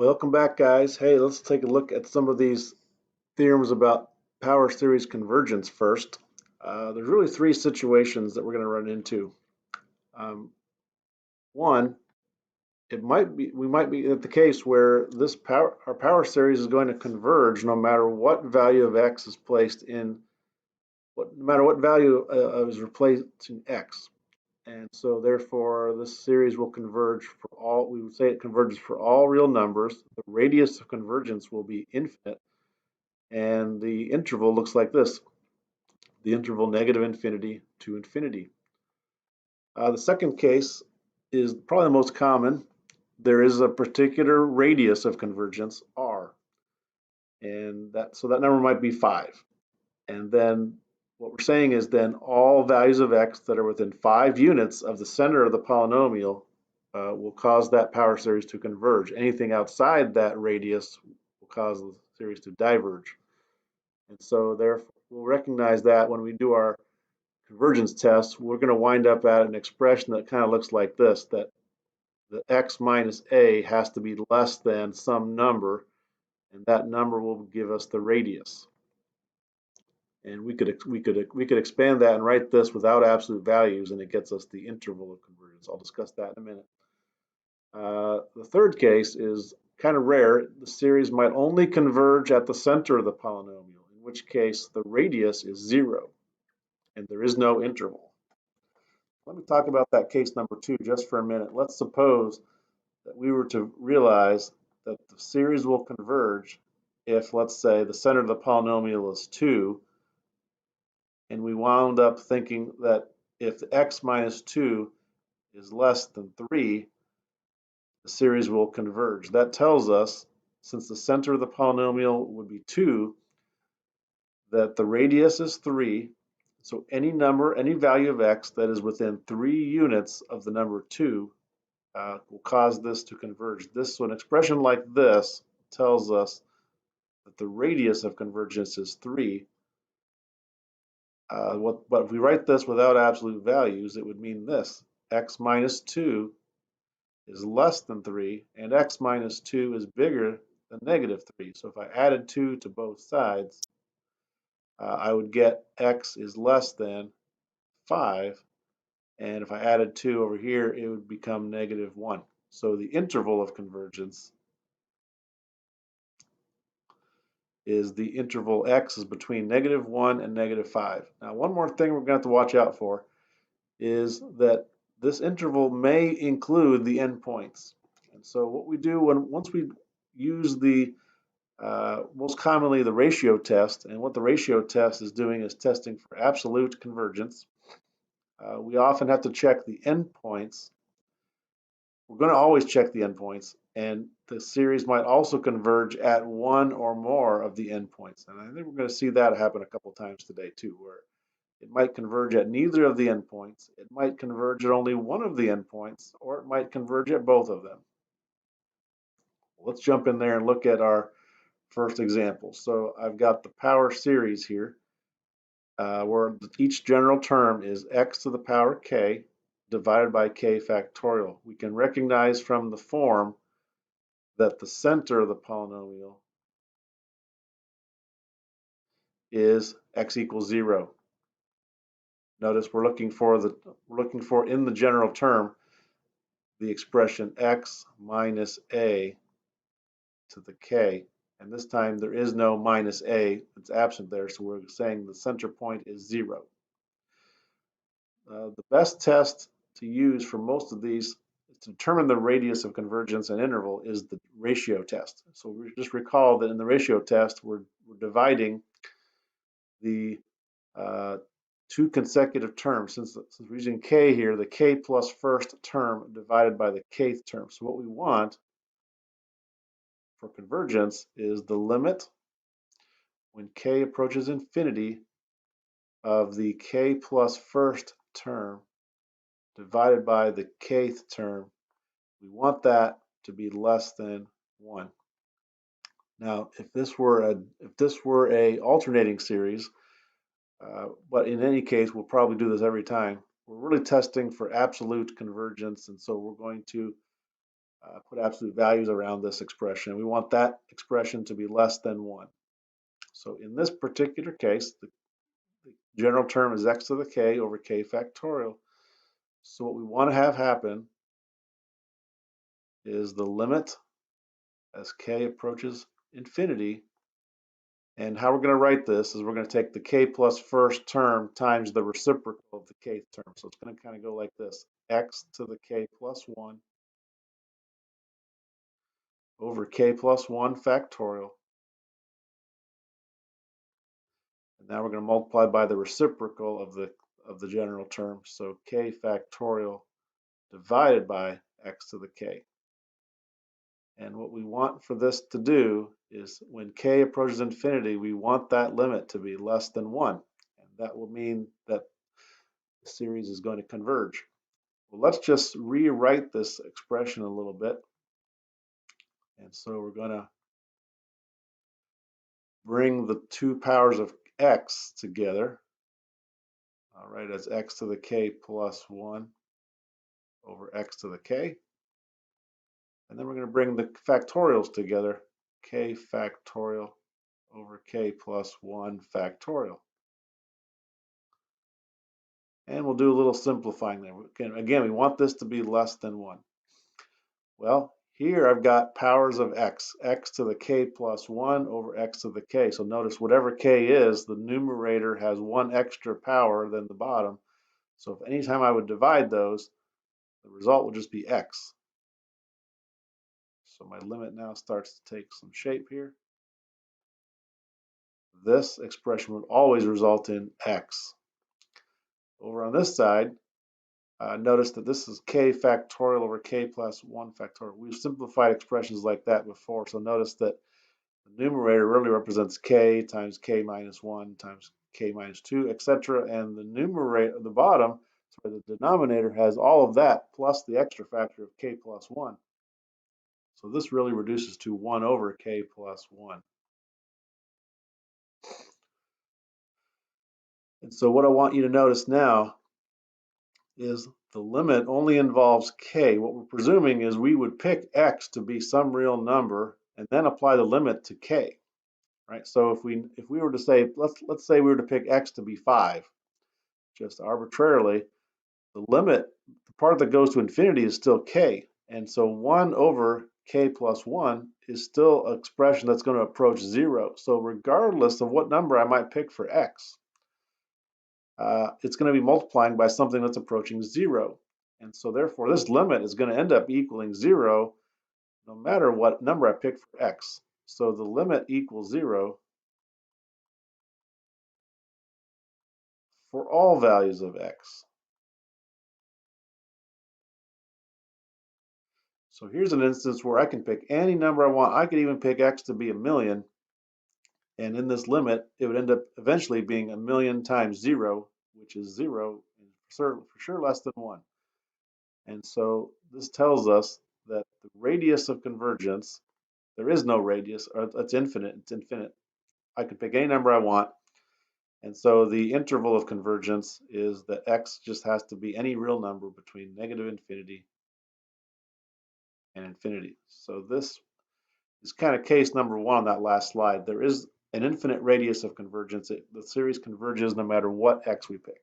Welcome back, guys. Hey, let's take a look at some of these theorems about power series convergence first. There's really three situations that we're going to run into. Um, One, we might be at the case where our power series is going to converge no matter what value of x is placed in, no matter what value is replacing x. And so therefore, this series will converge for all, we would say it converges for all real numbers. The radius of convergence will be infinite. And the interval looks like this, the interval negative infinity to infinity. The second case is probably the most common. There is a particular radius of convergence, r, and that number might be 5. And then what we're saying is then all values of x that are within 5 units of the center of the polynomial will cause that power series to converge. Anything outside that radius will cause the series to diverge. And so therefore, we'll recognize that when we do our convergence test, we're going to wind up at an expression that kind of looks like this, that the x minus a has to be less than some number, and that number will give us the radius. And we could expand that and write this without absolute values, and it gets us the interval of convergence. I'll discuss that in a minute. The third case is kind of rare. The series might only converge at the center of the polynomial, in which case the radius is 0 and there is no interval. Let me talk about that case number 2 just for a minute. Let's suppose that we were to realize that the series will converge if, let's say, the center of the polynomial is 2, and we wound up thinking that if x minus 2 is less than 3, the series will converge. That tells us, since the center of the polynomial would be 2, that the radius is 3. So any number, any value of x that is within 3 units of the number 2 will cause this to converge. So an expression like this tells us that the radius of convergence is 3. But if we write this without absolute values, it would mean this: x minus 2 is less than 3, and x minus 2 is bigger than negative 3. So if I added 2 to both sides, I would get x is less than 5. And if I added 2 over here, it would become negative 1. So the interval of convergence is the interval x is between negative 1 and negative 5. Now, one more thing we're going to have to watch out for is that this interval may include the endpoints. And so what we do once we use the most commonly the ratio test, and what the ratio test is doing is testing for absolute convergence. We often have to check the endpoints. We're going to always check the endpoints, and the series might also converge at one or more of the endpoints. And I think we're going to see that happen a couple times today too, where it might converge at neither of the endpoints. It might converge at only one of the endpoints, or it might converge at both of them. Let's jump in there and look at our first example. So I've got the power series here, where each general term is x to the power k divided by k factorial. We can recognize from the form that the center of the polynomial is x equals 0. Notice we're looking for in the general term the expression x minus a to the k, and this time there is no minus a, it's absent there, so we're saying the center point is 0. The best test to use for most of these to determine the radius of convergence and interval is the ratio test. So we just recall that in the ratio test we're dividing the two consecutive terms. Since we're using k here, the k plus first term divided by the kth term. So what we want for convergence is the limit when k approaches infinity of the k plus first term divided by the kth term. We want that to be less than 1. Now, if this were a alternating series, but in any case, we'll probably do this every time. We're really testing for absolute convergence, and so we're going to put absolute values around this expression. We want that expression to be less than 1. So in this particular case, the general term is x to the k over k factorial. So what we want to have happen is the limit as k approaches infinity. And how we're going to write this is we're going to take the k plus first term times the reciprocal of the kth term. So it's going to kind of go like this: x to the k plus 1 over k plus 1 factorial. And now we're going to multiply by the reciprocal of the general term. So k factorial divided by x to the k. And what we want for this to do is when k approaches infinity, we want that limit to be less than 1. And that will mean that the series is going to converge. Well, let's just rewrite this expression a little bit. And so we're going to bring the two powers of x together, all right, as x to the k plus 1 over x to the k. And then we're going to bring the factorials together, k factorial over k plus 1 factorial. And we'll do a little simplifying there. Again, we want this to be less than 1. Well, here I've got powers of x, x to the k plus 1 over x to the k. So notice whatever k is, the numerator has one extra power than the bottom. So if anytime I would divide those, the result will just be x. So my limit now starts to take some shape here. This expression would always result in x. Over on this side, notice that this is k factorial over k plus 1 factorial. We've simplified expressions like that before, so notice that the numerator really represents k times k minus 1 times k minus 2, etc. And the numerator at the bottom, sorry, the denominator has all of that plus the extra factor of k plus 1. So this really reduces to 1 over k plus 1. And so what I want you to notice now is the limit only involves k. What we're presuming is we would pick x to be some real number and then apply the limit to k, right? So if we were to say, let's say we were to pick x to be 5, just arbitrarily, the limit, the part that goes to infinity is still k. And so 1 over k plus 1 is still an expression that's going to approach 0. So regardless of what number I might pick for x, it's going to be multiplying by something that's approaching 0. And so therefore this limit is going to end up equaling 0 no matter what number I pick for x. So the limit equals 0 for all values of x. So here's an instance where I can pick any number I want. I could even pick x to be 1,000,000. And in this limit, it would end up eventually being 1,000,000 times 0, which is 0, and for sure less than 1. And so this tells us that the radius of convergence, there is no radius, or it's infinite. It's infinite. I can pick any number I want. And so the interval of convergence is that x just has to be any real number between negative infinity and infinity. So this is kind of case number 1 on that last slide. There is an infinite radius of convergence. The series converges no matter what x we pick.